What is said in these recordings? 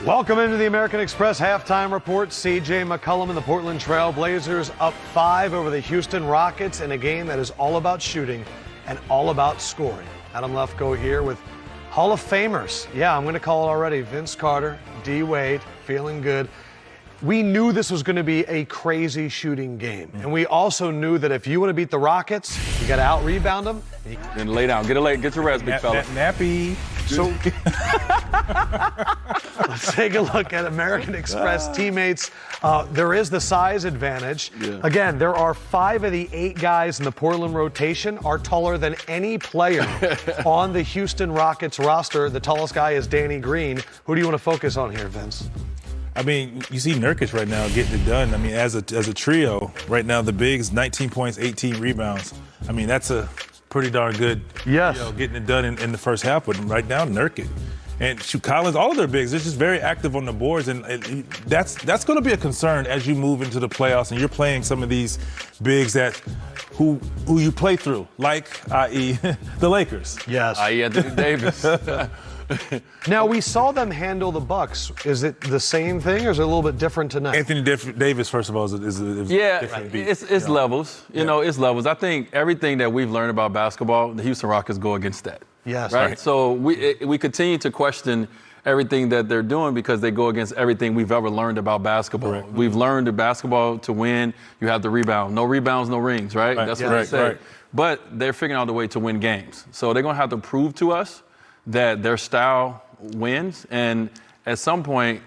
Welcome into the American Express halftime report. C.J. McCollum and the Portland Trail Blazers up 5 over the Houston Rockets in a game that is all about shooting and all about scoring. Adam Lefkoe here with Hall of Famers. Yeah, I'm going to call it already. Vince Carter, D. Wade, feeling good. We knew this was going to be a crazy shooting game. And we also knew that if you want to beat the Rockets, you got to out-rebound them. Then lay down. Get your rest, big fella. Nappy. So let's take a look at American Express teammates. There is the size advantage. Yeah. Again, there are 5 of the 8 guys in the Portland rotation are taller than any player on the Houston Rockets roster. The tallest guy is Danny Green. Who do you want to focus on here, Vince? I mean, you see Nurkic right now getting it done. I mean, as a trio, right now the bigs, 19 points, 18 rebounds. I mean, that's a pretty darn good trio getting it done in the first half. But right now, Nurkic and Collins, all of their bigs, they're just very active on the boards. And that's going to be a concern as you move into the playoffs and you're playing some of these bigs who you play through, like, i.e., the Lakers. Yes. I.e. Anthony Davis. Now, we saw them handle the Bucks. Is it the same thing, or is it a little bit different tonight? Anthony Davis, first of all, is a different beat. It's levels. You know, it's levels. I think everything that we've learned about basketball, the Houston Rockets go against that. Yes. Right? So we continue to question everything that they're doing because they go against everything we've ever learned about basketball. Correct. We've learned that basketball, to win, you have to rebound. No rebounds, no rings, right? That's what they say. Right. But they're figuring out a way to win games. So they're going to have to prove to us that their style wins, and at some point,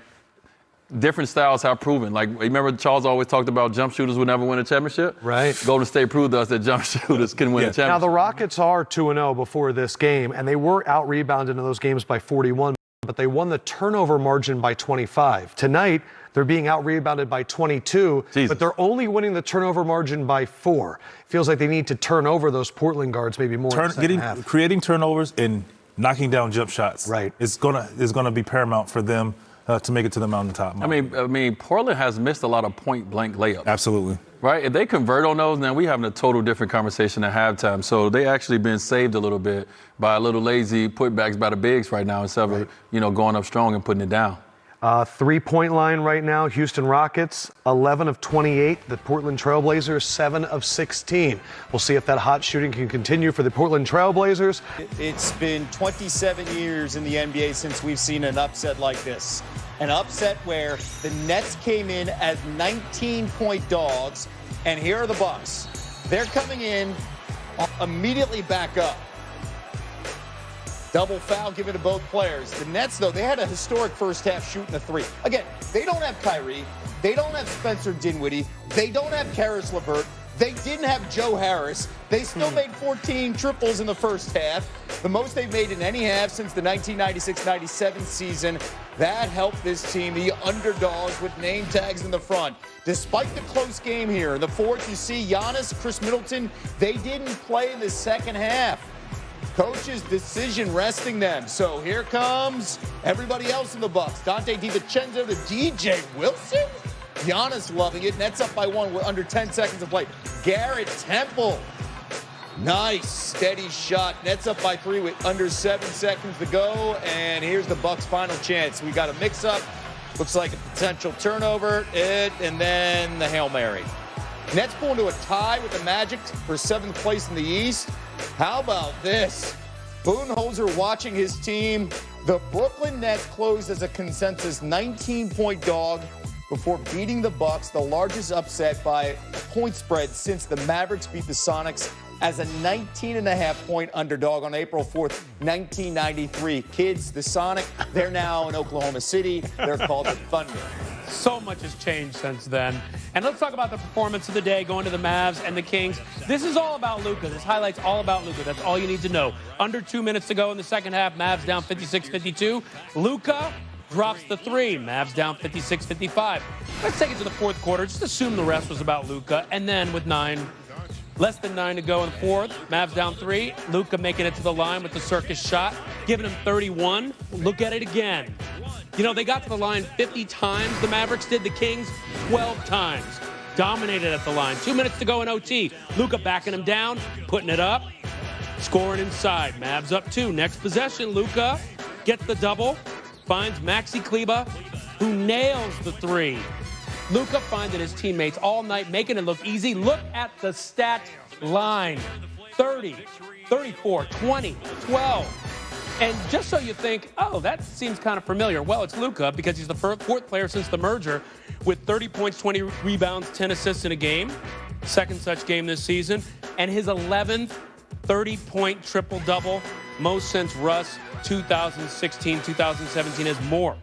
different styles have proven. Like, remember Charles always talked about jump shooters would never win a championship? Right. Golden State proved to us that jump shooters can win a championship. Now, the Rockets are 2-0 before this game, and they were out-rebounded in those games by 41, but they won the turnover margin by 25. Tonight, they're being out-rebounded by 22, but they're only winning the turnover margin by 4. Feels like they need to turn over those Portland guards maybe more in the second half. Creating turnovers and knocking down jump shots, right, is gonna be paramount for them to make it to the mountaintop. I mean, Portland has missed a lot of point-blank layups. Absolutely. Right? If they convert on those, now we're having a total different conversation at halftime. So they actually been saved a little bit by a little lazy putbacks by the bigs right now instead of going up strong and putting it down. 3-point line right now, Houston Rockets, 11 of 28. The Portland Trail Blazers, 7 of 16. We'll see if that hot shooting can continue for the Portland Trail Blazers. It's been 27 years in the NBA since we've seen an upset like this. An upset where the Nets came in as 19-point dogs, and here are the Bucks. They're coming in, immediately back up. Double foul given to both players. The Nets, though, they had a historic first half shooting a 3. Again, they don't have Kyrie. They don't have Spencer Dinwiddie. They don't have Karis LeVert. They didn't have Joe Harris. They still made 14 triples in the first half, the most they've made in any half since the 1996-97 season. That helped this team, the underdogs with name tags in the front. Despite the close game here, in the fourth, you see Giannis, Chris Middleton, they didn't play in the second half. Coach's decision resting them. So here comes everybody else in the Bucks. Dante DiVincenzo to DJ Wilson. Giannis loving it. Nets up by 1 with under 10 seconds to play. Garrett Temple. Nice, steady shot. Nets up by 3 with under 7 seconds to go. And here's the Bucks' final chance. We got a mix-up. Looks like a potential turnover. And then the Hail Mary. Nets pull into a tie with the Magic for 7th place in the East. How about this? Budenholzer watching his team. The Brooklyn Nets closed as a consensus 19-point dog before beating the Bucks, the largest upset by a point spread since the Mavericks beat the Sonics as a 19.5-point underdog on April 4th, 1993. Kids, the Sonic, they're now in Oklahoma City. They're called the Thunder. So much has changed since then. And let's talk about the performance of the day, going to the Mavs and the Kings. This is all about Luka. This highlight's all about Luka. That's all you need to know. Under 2 minutes to go in the second half, Mavs down 56-52. Luka drops the 3. Mavs down 56-55. Let's take it to the fourth quarter. Just assume the rest was about Luka. And then with less than 9 to go in the fourth, Mavs down 3. Luka making it to the line with the circus shot, giving him 31. Look at it again. You know, they got to the line 50 times, the Mavericks did. The Kings 12 times. Dominated at the line. 2 minutes to go in OT. Luka backing him down, putting it up, scoring inside. Mavs up 2. Next possession, Luka gets the double. finds Maxi Kleber, who nails the three. Luka finding his teammates all night, making it look easy. Look at the stat line. 30, 34, 20, 12. And just so you think, oh, that seems kind of familiar. Well, it's Luka because he's the fourth player since the merger with 30 points, 20 rebounds, 10 assists in a game. Second such game this season. And his 11th 30-point triple-double, most since Russ 2016, 2017, has more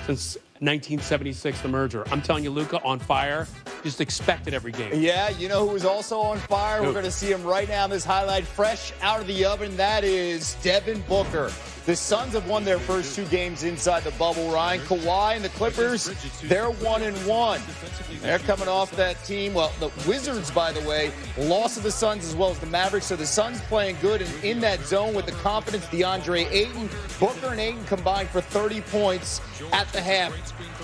since 1976, the merger. I'm telling you, Luka on fire. Just expect it every game. Yeah, you know who is also on fire? We're going to see him right now in this highlight, fresh out of the oven. That is Devin Booker. The Suns have won their first two games inside the bubble, Ryan. Kawhi and the Clippers, they're 1-1. They're coming off that team. Well, the Wizards, by the way, lost to the Suns as well as the Mavericks. So the Suns playing good and in that zone with the confidence. DeAndre Ayton, Booker and Ayton combined for 30 points at the half.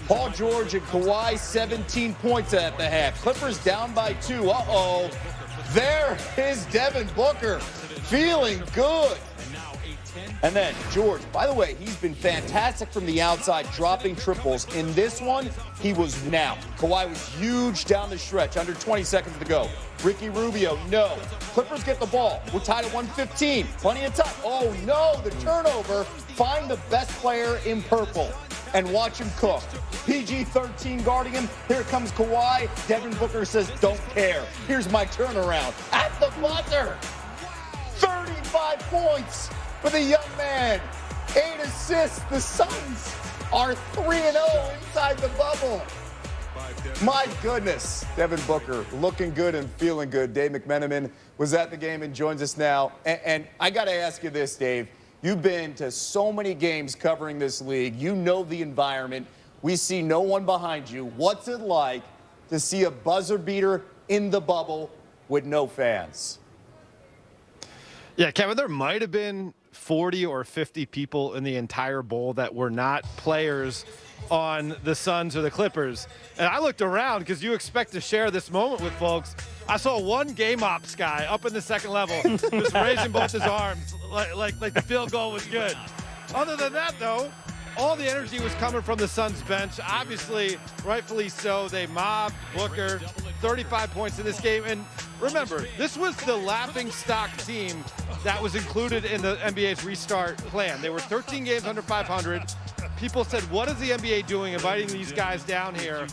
Paul George and Kawhi, 17 points at the half. Clippers down by 2. Uh-oh. There is Devin Booker feeling good. And then George, by the way, he's been fantastic from the outside, dropping triples. In this one, he was now. Kawhi was huge down the stretch, under 20 seconds to go. Ricky Rubio, no. Clippers get the ball. We're tied at 115. Plenty of time. Oh, no, the turnover. Find the best player in purple and watch him cook. PG-13 guarding him. Here comes Kawhi. Devin Booker says, don't care. Here's my turnaround. At the buzzer. 35 points for the young man. 8 assists. The Suns are 3-0 inside the bubble. My goodness. Devin Booker looking good and feeling good. Dave McMenamin was at the game and joins us now. And I got to ask you this, Dave. You've been to so many games covering this league. You know the environment. We see no one behind you. What's it like to see a buzzer beater in the bubble with no fans? Yeah, Kevin, there might have been 40 or 50 people in the entire bowl that were not players on the Suns or the Clippers. And I looked around because you expect to share this moment with folks. I saw one game ops guy up in the second level just raising both his arms like the field goal was good. Other than that, though, all the energy was coming from the Suns bench. Obviously, rightfully so, they mobbed Booker, 35 points in this game. And remember, this was the laughingstock team that was included in the NBA's restart plan. They were 13 games under 500. People said, what is the NBA doing inviting these guys down here?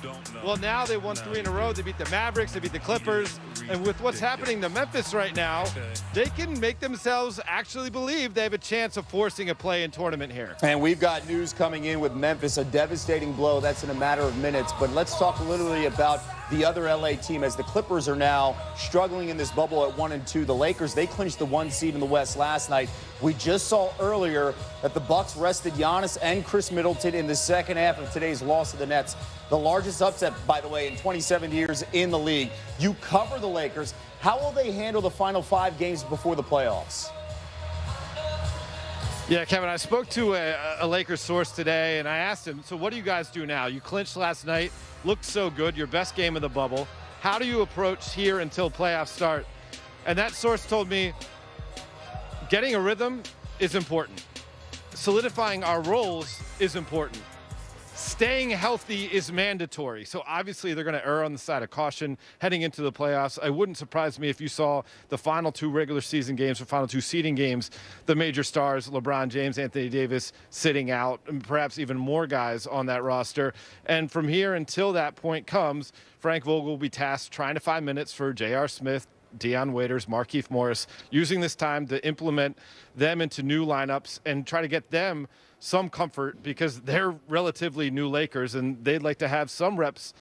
Well, now they won 3 in a row. They beat the Mavericks, they beat the Clippers. And with what's happening to Memphis right now, they can make themselves actually believe they have a chance of forcing a play-in tournament here. And we've got news coming in with Memphis, a devastating blow. That's in a matter of minutes. But let's talk literally about the other LA team, as the Clippers are now struggling in this bubble at 1-2. The Lakers, they clinched the 1 seed in the West last night. We just saw earlier that the Bucks rested Giannis and Chris Middleton in the second half of today's loss to the Nets. The largest upset, by the way, in 27 years in the league. You cover the Lakers. How will they handle the final 5 games before the playoffs? Yeah, Kevin, I spoke to a Lakers source today, and I asked him, so what do you guys do now? You clinched last night, looked so good, your best game of the bubble. How do you approach here until playoffs start? And that source told me, getting a rhythm is important. Solidifying our roles is important. Staying healthy is mandatory. So obviously they're going to err on the side of caution heading into the playoffs. It wouldn't surprise me if you saw the final 2 regular season games, or final 2 seeding games, the major stars, LeBron James, Anthony Davis, sitting out, and perhaps even more guys on that roster. And from here until that point comes, Frank Vogel will be tasked trying to find minutes for J.R. Smith, Dion Waiters, Markieff Morris, using this time to implement them into new lineups and try to get them some comfort, because they're relatively new Lakers and they'd like to have some reps